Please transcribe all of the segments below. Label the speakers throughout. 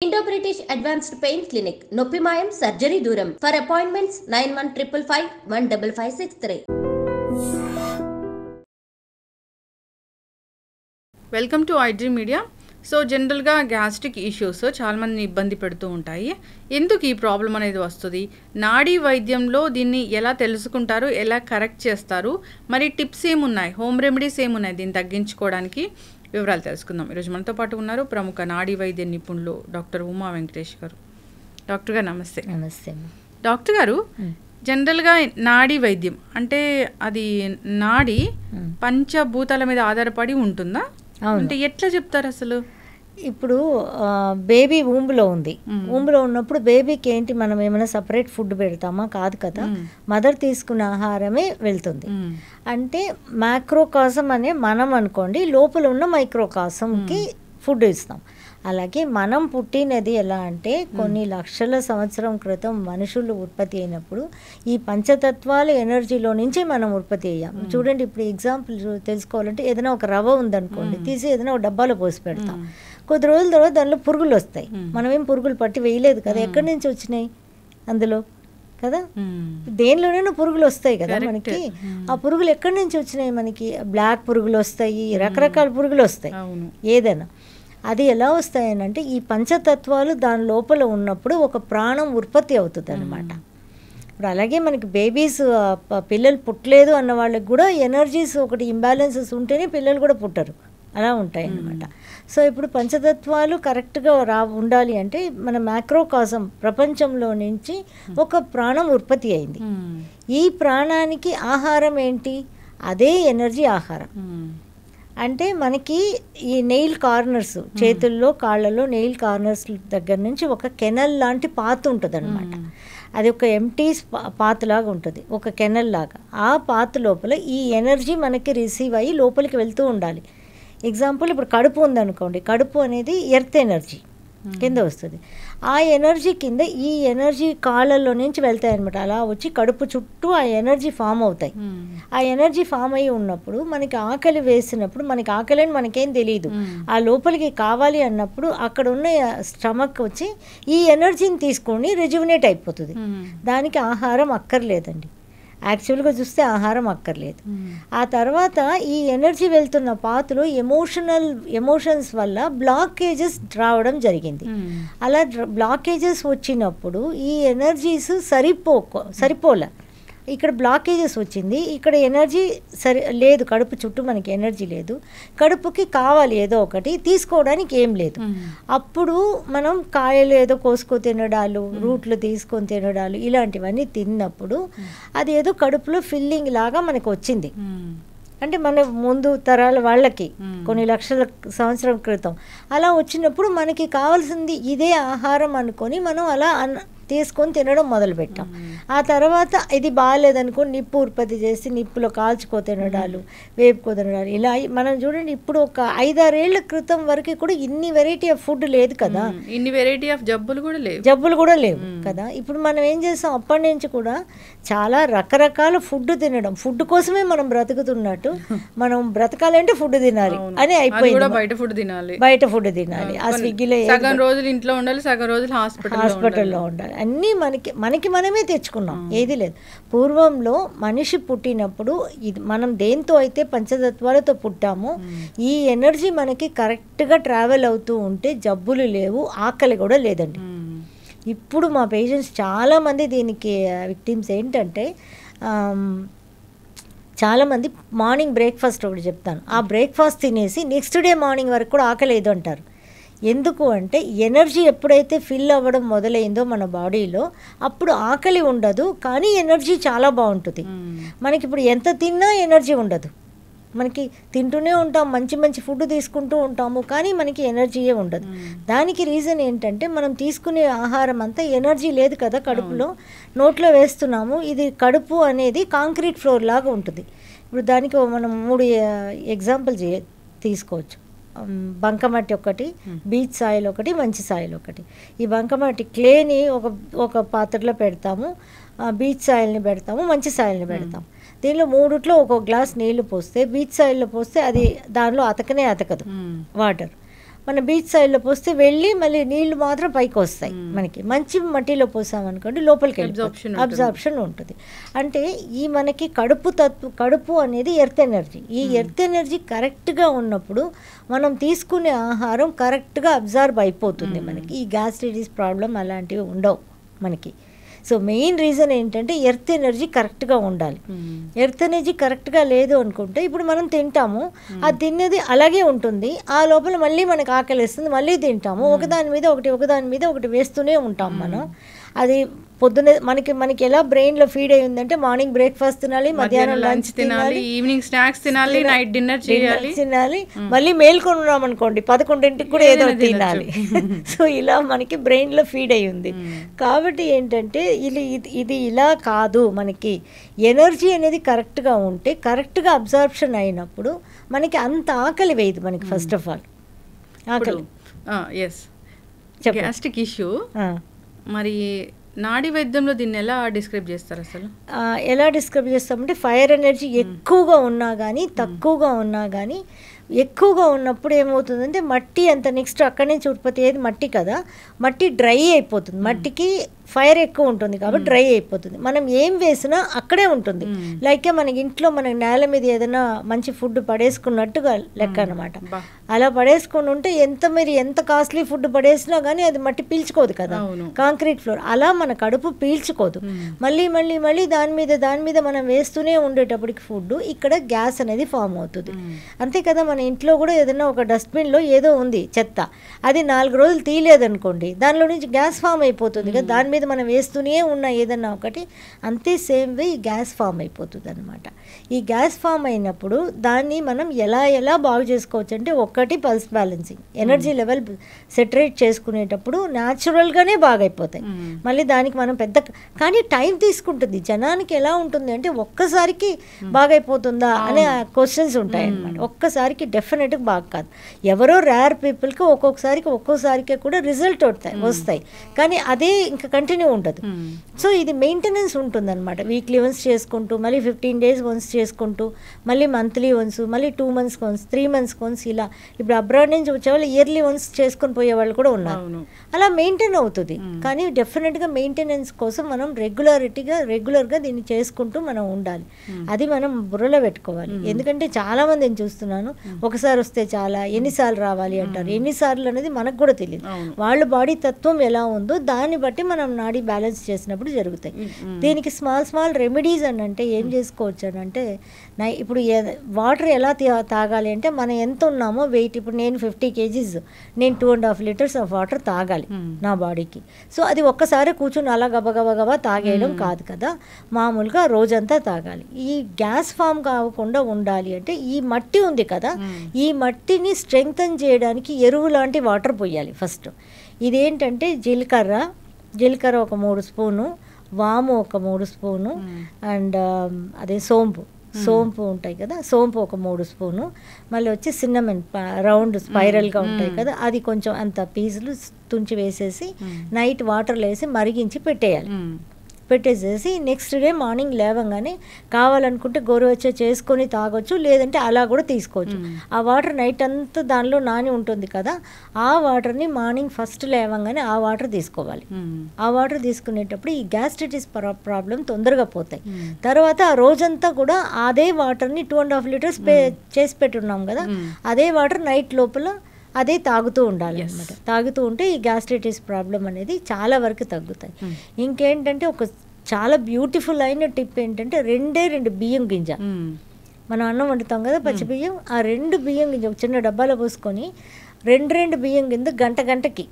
Speaker 1: Indo-British Advanced Pain Clinic, Noppimayam Surgery Duram. For appointments 9155 15563.
Speaker 2: Welcome to iDream media. So జనరల్గా gastric issues చాలామందిని ఇబ్బంది పెడుతూ ఉంటాయి. ఎందుకు ఈ ప్రాబ్లం అనేది వస్తుంది, నాడీ వైద్యంలో దీన్ని ఎలా తెలుసుకుంటారు, ఎలా కరెక్ట్ చేస్తారు, మరి టిప్స్ ఏమున్నాయి, హోమ్ రెమెడీస్ ఏమున్నాయి దీన్ని తగ్గించుకోవడానికి, వివరాలు తెలుసుకుందాం. ఈరోజు మనతో పాటు ఉన్నారు ప్రముఖ నాడీ వైద్య నిపుణులు డాక్టర్ ఉమా వెంకటేష్ గారు. డాక్టర్ గారు నమస్తే.
Speaker 3: నమస్తే.
Speaker 2: డాక్టర్ గారు, జనరల్గా నాడీ వైద్యం అంటే అది నాడీ పంచభూతాల మీద ఆధారపడి ఉంటుందా, అంటే ఎట్లా చెప్తారు అసలు?
Speaker 3: ఇప్పుడు బేబీ ఊంబులో ఉంది. ఊంబులో ఉన్నప్పుడు బేబీకి ఏంటి, మనం ఏమైనా సపరేట్ ఫుడ్ పెడతామా? కాదు కదా, మదర్ తీసుకున్న ఆహారమే వెళ్తుంది. అంటే మైక్రోకాసం అనే మనం అనుకోండి, లోపల ఉన్న మైక్రోకాసంకి ఫుడ్ ఇస్తాం. అలాగే మనం పుట్టినది ఎలా అంటే కొన్ని లక్షల సంవత్సరం క్రితం మనుషులు ఉత్పత్తి అయినప్పుడు ఈ పంచతత్వాల ఎనర్జీలో నుంచి మనం ఉత్పత్తి అయ్యాం. చూడండి, ఇప్పుడు ఎగ్జాంపుల్ తెలుసుకోవాలంటే ఏదైనా ఒక రవ్వ ఉందనుకోండి, తీసి ఏదైనా ఒక డబ్బాలో పోసి పెడతాం. కొద్ది రోజుల తర్వాత దానిలో పురుగులు వస్తాయి. మనమేం పురుగులు పట్టి వేయలేదు కదా, ఎక్కడి నుంచి వచ్చినాయి అందులో కదా, దేనిలోనైనా పురుగులు వస్తాయి కదా మనకి. ఆ పురుగులు ఎక్కడి నుంచి వచ్చినాయి? మనకి బ్లాక్ పురుగులు వస్తాయి, రకరకాల పురుగులు వస్తాయి. ఏదైనా అది ఎలా వస్తాయనంటే ఈ పంచతత్వాలు దాని లోపల ఉన్నప్పుడు ఒక ప్రాణం ఉత్పత్తి అవుతుంది అన్నమాట. ఇప్పుడు అలాగే మనకి బేబీస్ పిల్లలు పుట్టలేదు అన్న వాళ్ళకి కూడా ఎనర్జీస్ ఒకటి ఇంబ్యాలెన్సెస్ ఉంటేనే పిల్లలు కూడా పుట్టరు, అలా ఉంటాయి అన్నమాట. సో ఇప్పుడు పంచతత్వాలు కరెక్ట్గా ఉండాలి అంటే మన మైక్రోకాసం ప్రపంచంలో నుంచి ఒక ప్రాణం ఉత్పత్తి అయింది. ఈ ప్రాణానికి ఆహారం ఏంటి? అదే ఎనర్జీ ఆహారం. అంటే మనకి ఈ నెయిల్ కార్నర్స్, చేతుల్లో కాళ్ళలో నెయిల్ కార్నర్స్ దగ్గర నుంచి ఒక కెనల్ లాంటి పాత ఉంటుంది అనమాట. అది ఒక ఎంటీ పాత లాగా ఉంటుంది, ఒక కెనల్ లాగా. ఆ పాత లోపల ఈ ఎనర్జీ మనకి రిసీవ్ అయ్యి లోపలికి వెళ్తూ ఉండాలి. ఎగ్జాంపుల్ ఇప్పుడు కడుపు ఉందనుకోండి, కడుపు అనేది ఎర్త్ ఎనర్జీ కింద వస్తుంది. ఆ ఎనర్జీ కింద ఈ ఎనర్జీ కాళ్ళల్లో నుంచి వెళ్తాయి అనమాట. అలా వచ్చి కడుపు చుట్టూ ఆ ఎనర్జీ ఫామ్ అవుతాయి. ఆ ఎనర్జీ ఫామ్ అయ్యి ఉన్నప్పుడు మనకి ఆకలి వేసినప్పుడు, మనకి ఆకలి అని మనకేం తెలియదు, ఆ లోపలికి కావాలి అన్నప్పుడు అక్కడ ఉన్న స్టమక్ వచ్చి ఈ ఎనర్జీని తీసుకొని రిజువినేట్ అయిపోతుంది. దానికి ఆహారం అక్కర్లేదండి. యాక్చువల్గా చూస్తే ఆహారం అక్కర్లేదు. ఆ తర్వాత ఈ ఎనర్జీ వెళ్తున్న పాత్రలో ఎమోషన్స్ వల్ల బ్లాకేజెస్ రావడం జరిగింది. అలా బ్లాకేజెస్ వచ్చినప్పుడు ఈ ఎనర్జీస్ సరిపోలే. ఇక్కడ బ్లాకేజెస్ వచ్చింది, ఇక్కడ ఎనర్జీ లేదు, కడుపు చుట్టూ మనకి ఎనర్జీ లేదు, కడుపుకి కావాలి ఏదో ఒకటి, తీసుకోవడానికి ఏం లేదు. అప్పుడు మనం కాయలు ఏదో కోసుకో తినడాలు, రూట్లు తీసుకొని తినడాలు, ఇలాంటివన్నీ తిన్నప్పుడు అది ఏదో కడుపులో ఫిల్లింగ్ లాగా మనకు వచ్చింది. అంటే మన ముందు తరాల వాళ్ళకి కొన్ని లక్షల సంవత్సరం క్రితం అలా వచ్చినప్పుడు మనకి కావాల్సింది ఇదే ఆహారం అనుకొని మనం అలా తీసుకొని తినడం మొదలుపెట్టాం. ఆ తర్వాత ఇది బాగాలేదనుకోని నిప్పు ఉత్పత్తి చేసి నిప్పులో కాల్చుకో తినడాలు, వేపుకో తినడాలు, ఇలా మనం చూడండి. ఇప్పుడు ఒక 5-6 ఏళ్ల క్రితం వరకు కూడా ఇన్ని వెరైటీ ఆఫ్ ఫుడ్ లేదు కదా,
Speaker 2: ఇన్ని వెరైటీ ఆఫ్ జబ్బులు కూడా లేవు కదా. ఇప్పుడు మనం ఏం చేస్తాం, అప్పటి నుంచి కూడా చాలా రకరకాల ఫుడ్ తినడం, ఫుడ్ కోసమే మనం బ్రతుకుతున్నట్టు, మనం బ్రతకాలంటే ఫుడ్ తినాలి అని అయిపోయింది. బయట ఫుడ్ తినాలి, ఆ స్విగ్గీలో సగం రోజులు ఇంట్లో ఉండాలి, సగం రోజులు
Speaker 3: హాస్పిటల్లో ఉండాలి. అన్నీ మనకి మనమే తెచ్చుకున్నాం, ఏది లేదు. పూర్వంలో మనిషి పుట్టినప్పుడు ఇది మనం దేంతో అయితే పంచతత్వాలతో పుట్టామో ఈ ఎనర్జీ మనకి కరెక్ట్గా ట్రావెల్ అవుతూ ఉంటే జబ్బులు లేవు, ఆకలి కూడా లేదండి. ఇప్పుడు మా పేషెంట్స్ చాలామంది దీనికి విక్టిమ్స్ ఏంటంటే, చాలామంది మార్నింగ్ బ్రేక్ఫాస్ట్ ఒకటి చెప్తాను, ఆ బ్రేక్ఫాస్ట్ తినేసి నెక్స్ట్ డే మార్నింగ్ వరకు కూడా ఆకలి లేదు అంటారు. ఎందుకు అంటే ఎనర్జీ ఎప్పుడైతే ఫిల్ అవ్వడం మొదలైందో మన బాడీలో అప్పుడు ఆకలి ఉండదు, కానీ ఎనర్జీ చాలా బాగుంటుంది. మనకి ఇప్పుడు ఎంత తిన్నా ఎనర్జీ ఉండదు, మనకి తింటూనే ఉంటాం, మంచి మంచి ఫుడ్ తీసుకుంటూ ఉంటాము, కానీ మనకి ఎనర్జీయే ఉండదు. దానికి రీజన్ ఏంటంటే మనం తీసుకునే ఆహారం అంతా ఎనర్జీ లేదు కదా, కడుపులో నోట్లో వేస్తున్నాము. ఇది కడుపు అనేది కాంక్రీట్ ఫ్లోర్ లాగా ఉంటుంది. ఇప్పుడు దానికి మనం 3 ఎగ్జాంపుల్ తీసుకోవచ్చు. బంకమట్టి ఒకటి, బీచ్ సాయిల్ ఒకటి, మంచి సాయిల్ ఒకటి. ఈ బంకమట్టి క్లేని ఒక పాత్రలో పెడతాము, బీచ్ సాయిల్ని పెడతాము, మంచి సాయిల్ని పెడతాము. దీనిలో 3 ఒక్కొక్క గ్లాస్ నీళ్లు పోస్తే, బీచ్ సాయిల్లో పోస్తే అది దానిలో అతకదు వాటర్. మన బీచ్ సైడ్లో పోస్తే వెళ్ళి మళ్ళీ నీళ్లు మాత్రం పైకి వస్తాయి. మనకి మంచి మట్టిలో పోసామనుకోండి లోపలికి వెళ్ళి అబ్జార్ప్షన్ ఉంటుంది. అంటే ఈ మనకి కడుపు అనేది ఎర్త్ ఎనర్జీ. ఈ ఎర్త్ ఎనర్జీ కరెక్ట్గా ఉన్నప్పుడు మనం తీసుకునే ఆహారం కరెక్ట్గా అబ్జార్బ్ అయిపోతుంది. మనకి ఈ గ్యాస్ట్రైటిస్ ప్రాబ్లం అలాంటివి ఉండవు మనకి. సో మెయిన్ రీజన్ ఏంటంటే ఎర్త్ ఎనర్జీ కరెక్ట్గా ఉండాలి. ఎర్త్ ఎనర్జీ కరెక్ట్గా లేదు అనుకుంటే ఇప్పుడు మనం తింటాము, అది తిన్నది అలాగే ఉంటుంది, ఆ లోపల మళ్ళీ మనకు ఆకలిస్తుంది, మళ్ళీ తింటాము, ఒకదాని మీద ఒకటి వేస్తూనే ఉంటాం మనం. అది పొద్దున్న మనకి ఎలా బ్రెయిన్లో ఫీడ్ అయి ఉందంటే మార్నింగ్ బ్రేక్ఫాస్ట్ తినాలి, మధ్యాహ్నం లంచ్ తినాలి,
Speaker 2: ఈవినింగ్ స్నాక్స్ తినాలి, నైట్ డిన్నర్ తినాలి,
Speaker 3: మళ్ళీ మేల్కొని ఉన్నాం అనుకోండి 11ంటికి కూడా ఏదో తినాలి. సో ఇలా మనకి బ్రెయిన్లో ఫీడ్ అయి ఉంది. కాబట్టి ఏంటంటే ఇది ఇలా కాదు. మనకి ఎనర్జీ అనేది కరెక్ట్గా ఉంటే కరెక్ట్గా అబ్జార్ప్షన్ అయినప్పుడు మనకి అంత ఆకలి వేయదు మనకి. ఫస్ట్ ఆఫ్ ఆల్ ఆకలి
Speaker 2: గ్యాస్ట్రిక్ ఇష్యూ మరి నాడీ వైద్యంలో దీన్ని ఎలా డిస్క్రైబ్ చేస్తారు? అసలు
Speaker 3: ఎలా డిస్క్రైబ్ చేస్తామంటే ఫైర్ ఎనర్జీ ఎక్కువగా ఉన్నా కానీ తక్కువగా ఉన్నా కానీ, ఎక్కువగా ఉన్నప్పుడు ఏమవుతుందంటే మట్టి అంత నెక్స్ట్ అక్కడి నుంచి ఉత్పత్తి అయ్యేది మట్టి కదా, మట్టి డ్రై అయిపోతుంది. మట్టికి ఫైర్ ఎక్కువ ఉంటుంది కాబట్టి డ్రై అయిపోతుంది. మనం ఏం వేసినా అక్కడే ఉంటుంది. లైక్ మనకి ఇంట్లో మన నేల మీద ఏదైనా మంచి ఫుడ్ పడేసుకున్నట్టుగా లెక్క అనమాట. అలా పడేసుకుని ఉంటే మీరు ఎంత కాస్ట్లీ ఫుడ్ పడేసినా కానీ అది మట్టి పీల్చుకోదు కదా, కాంక్రీట్ ఫ్లోర్. అలా మన కడుపు పీల్చుకోదు. మళ్ళీ దాని మీద మనం వేస్తూనే ఉండేటప్పటికి ఫుడ్ ఇక్కడ గ్యాస్ అనేది ఫామ్ అవుతుంది. అంతే కదా, మన ఇంట్లో కూడా ఏదైనా ఒక డస్ట్బిన్లో ఏదో ఉంది చెత్త, అది 4 రోజులు తీయలేదనుకోండి దానిలో నుంచి గ్యాస్ ఫామ్ అయిపోతుంది కదా, దాని మీద మనం వేస్తూనే ఉన్న ఏదన్నా ఒకటి. అంతే సేమ్ వే ఈ గ్యాస్ ఫామ్ అయిపోతుంది అనమాట. ఈ గ్యాస్ ఫామ్ అయినప్పుడు దాన్ని మనం ఎలా బాగు చేసుకోవచ్చు అంటే, ఒకటి పల్స్ బ్యాలెన్సింగ్, ఎనర్జీ లెవెల్ సెటరేట్ చేసుకునేటప్పుడు న్యాచురల్గానే బాగైపోతాయి. మళ్ళీ దానికి మనం కానీ టైం తీసుకుంటుంది. జనానికి ఎలా ఉంటుంది అంటే ఒక్కసారికి బాగైపోతుందా అనే క్వశ్చన్స్ ఉంటాయి అన్నమాట. ఒక్కసారికి డెఫినెట్గా బాగా కాదు. ఎవరో రేర్ పీపుల్కి ఒక్కోసారికి కూడా రిజల్ట్ వస్తాయి, కానీ అదే ఇంకా కంటిన్యూ ఉండదు. సో ఇది మెయింటెనెన్స్ ఉంటుంది అనమాట. వీక్లీ వన్స్ చేసుకుంటూ, మళ్ళీ 15 days వన్స్ చేసుకుంటూ, మళ్ళీ మంత్లీ వన్స్, మళ్ళీ 2 months వన్స్, 3 months వన్స్, ఇలా. ఇప్పుడు అబ్రాడ్ నుంచి వచ్చేవాళ్ళు ఇయర్లీ వన్స్ చేసుకొని పోయే వాళ్ళు కూడా ఉన్నారు. అలా మెయింటైన్ అవుతుంది. కానీ డెఫినెట్గా మెయింటెనెన్స్ కోసం మనం రెగ్యులర్గా దీన్ని చేసుకుంటూ మనం ఉండాలి. అది మనం బుర్రలో పెట్టుకోవాలి. ఎందుకంటే చాలా మందిని చూస్తున్నాను, ఒకసారి వస్తే చాలా, ఎన్నిసార్లు రావాలి అంటారు. ఎన్నిసార్లు అనేది మనకు కూడా తెలియదు. వాళ్ళ బాడీ తత్వం ఎలా ఉందో దాన్ని బట్టి మనం నాడీ బ్యాలెన్స్ చేసినప్పుడు జరుగుతాయి. దీనికి స్మాల్ రెమెడీస్ అని అంటే ఏం చేసుకోవచ్చు అని అంటే, ఇప్పుడు వాటర్ ఎలా తాగాలి అంటే, మనం ఎంత ఉన్నామో వెయిట్, ఇప్పుడు నేను 50 kgs, నేను 2.5 liters ఆఫ్ వాటర్ తాగాలి నా బాడీకి. సో అది ఒక్కసారి కూర్చొని అలా గబగబా తాగేయడం కాదు కదా, మామూలుగా రోజంతా తాగాలి. ఈ గ్యాస్ ఫామ్ కాకుండా ఉండాలి అంటే ఈ మట్టి ఉంది కదా, ఈ మట్టిని స్ట్రెంగ్తన్ చేయడానికి ఎరువు లాంటి వాటర్ పోయాలి ఫస్ట్. ఇదేంటంటే జీలకర్ర ఒక 3 స్పూను, వాము ఒక 3 స్పూను, అండ్ అదే సోంపు ఉంటాయి కదా, సోంపు ఒక 3 స్పూను, మళ్ళీ వచ్చి సిన్నమన్ రౌండ్ స్పైరల్గా ఉంటాయి కదా, అది కొంచెం అంత పీసులు తుంచి వేసేసి నైట్ వాటర్లో వేసి మరిగించి పెట్టేసేసి నెక్స్ట్ డే మార్నింగ్ లేవగానే కావాలనుకుంటే గోరువెచ్చ చేసుకొని తాగొచ్చు, లేదంటే అలా కూడా తీసుకోవచ్చు. ఆ వాటర్ నైట్ అంతా దానిలో నాని ఉంటుంది కదా, ఆ వాటర్ని మార్నింగ్ ఫస్ట్ లేవగానే ఆ వాటర్ తీసుకోవాలి. ఆ వాటర్ తీసుకునేటప్పుడు ఈ గ్యాస్ట్రైటిస్ ప్రాబ్లం తొందరగా పోతాయి. తర్వాత ఆ రోజంతా కూడా అదే వాటర్ని 2.5 liters చేసి పెట్టున్నాం కదా, అదే వాటర్ నైట్ లోపల అదే తాగుతూ ఉండాలి అనమాట. తాగుతూ ఉంటే ఈ గ్యాస్ట్రైటిస్ ప్రాబ్లం అనేది చాలా వరకు తగ్గుతాయి. ఇంకేంటంటే ఒక చాలా బ్యూటిఫుల్ అయిన టిప్ ఏంటంటే, 2 బియ్యం గింజ, మనం అన్నం వండుతాం కదా పచ్చి బియ్యం, ఆ 2 బియ్యం గింజ ఒక చిన్న డబ్బాలో పోసుకొని 2 బియ్యం గింజ గంటకి,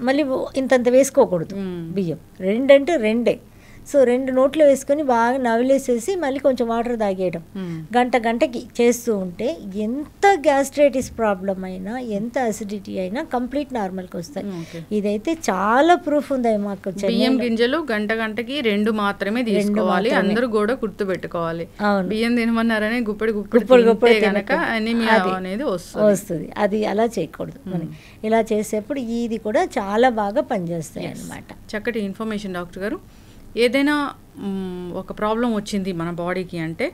Speaker 3: మళ్ళీ ఇంతంత వేసుకోకూడదు బియ్యం, 2 అంటే 2. సో 2 నోట్లో వేసుకొని బాగా నవిలేసేసి మళ్ళీ కొంచెం వాటర్ తాగేయడం గంటకి చేస్తూ ఉంటే ఎంత గ్యాస్ట్రైటిస్ ప్రాబ్లం అయినా, ఎంత అసిడిటీ అయినా కంప్లీట్ నార్మల్కి వస్తాయి. ఇదైతే చాలా ప్రూఫ్ ఉంది మాకు.
Speaker 2: బియ్యం గింజలు గంటకి 2 మాత్రమే తీసుకోవాలి, అందరూ కూడా గుర్తు పెట్టుకోవాలి. బియ్యం తినమన్నారనే గుప్పడి గనక అనీమియా అనేది
Speaker 3: వస్తుంది. అది అలా చేయకూడదు. మనం ఇలా చేసేప్పుడు ఇది కూడా చాలా బాగా పనిచేస్తాయి అన్నమాట.
Speaker 2: చక్కటి ఇన్ఫర్మేషన్ డాక్టర్ గారు. ఏదైనా ఒక ప్రాబ్లం వచ్చింది మన బాడీకి అంటే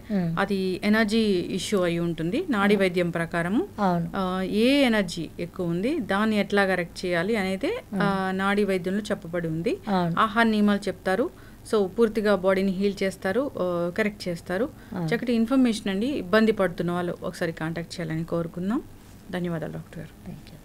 Speaker 2: అది ఎనర్జీ ఇష్యూ అయి ఉంటుంది నాడీ వైద్యం ప్రకారము. ఏ ఎనర్జీ ఎక్కువ ఉంది దాన్ని ఎట్లా కరెక్ట్ చేయాలి అనేది నాడీ వైద్యంలో చెప్పబడి ఉంది. ఆహార నియమాలు చెప్తారు. సో పూర్తిగా బాడీని హీల్ చేస్తారు, కరెక్ట్ చేస్తారు. చక్కటి ఇన్ఫర్మేషన్ అండి. ఇబ్బంది పడుతున్న వాళ్ళు ఒకసారి కాంటాక్ట్ చేయాలని కోరుకుందాం. ధన్యవాదాలు డాక్టర్ గారు.
Speaker 3: Thank you.